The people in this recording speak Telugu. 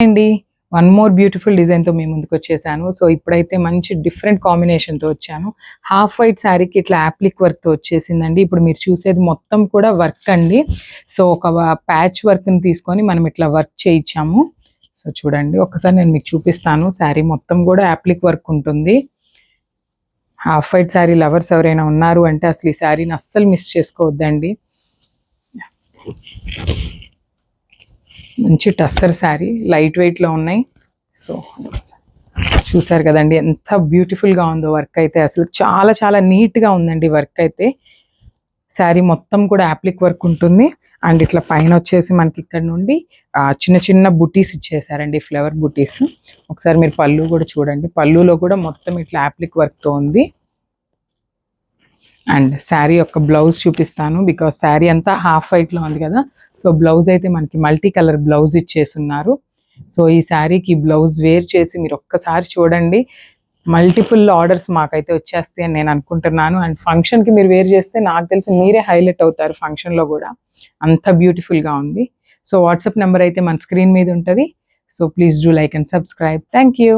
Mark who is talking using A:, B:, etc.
A: అండి వన్ మోర్ బ్యూటిఫుల్ డిజైన్తో మీ ముందుకు వచ్చేసాను. సో ఇప్పుడైతే మంచి డిఫరెంట్ కాంబినేషన్తో వచ్చాను. హాఫ్ వైట్ శారీకి ఇట్లా యాప్లిక్ వర్క్తో వచ్చేసిందండి. ఇప్పుడు మీరు చూసేది మొత్తం కూడా వర్క్ అండి. సో ఒక ప్యాచ్ వర్క్ని తీసుకొని మనం ఇట్లా వర్క్ చేయించాము. సో చూడండి ఒకసారి నేను మీకు చూపిస్తాను. శారీ మొత్తం కూడా యాప్లిక్ వర్క్ ఉంటుంది. హాఫ్ వైట్ శారీ లవర్స్ ఎవరైనా ఉన్నారు అంటే అసలు ఈ శారీని అస్సలు మిస్ చేసుకోవద్దండి. మంచి టస్సర్ శారీ లైట్ వెయిట్లో ఉన్నాయి. సో చూసారు కదండి ఎంత బ్యూటిఫుల్గా ఉందో వర్క్ అయితే. అసలు చాలా చాలా నీట్గా ఉందండి వర్క్ అయితే. శారీ మొత్తం కూడా యాప్లిక్ వర్క్ ఉంటుంది. అండ్ ఇట్లా పైన వచ్చేసి మనకి ఇక్కడ నుండి చిన్న చిన్న బుటీస్ ఇచ్చేసారండి, ఫ్లవర్ బుటీస్. ఒకసారి మీరు పళ్ళు కూడా చూడండి. పళ్ళులో కూడా మొత్తం ఇట్లా యాప్లిక్ వర్క్తో ఉంది. అండ్ శారీ యొక్క బ్లౌజ్ చూపిస్తాను, బికాస్ శారీ అంతా హాఫ్ వైట్లో ఉంది కదా. సో బ్లౌజ్ అయితే మనకి మల్టీ కలర్ బ్లౌజ్ ఇచ్చేస్తున్నారు. సో ఈ శారీకి బ్లౌజ్ వేర్ చేసి మీరు ఒక్కసారి చూడండి. మల్టిపుల్ ఆర్డర్స్ మాకైతే వచ్చేస్తాయి అని నేను అనుకుంటున్నాను. అండ్ ఫంక్షన్కి మీరు వేర్ చేస్తే నాకు తెలిసి మీరే హైలైట్ అవుతారు ఫంక్షన్లో కూడా, అంత బ్యూటిఫుల్గా ఉంది. సో వాట్సాప్ నెంబర్ అయితే మన స్క్రీన్ మీద ఉంటుంది. So please do like and subscribe. Thank you.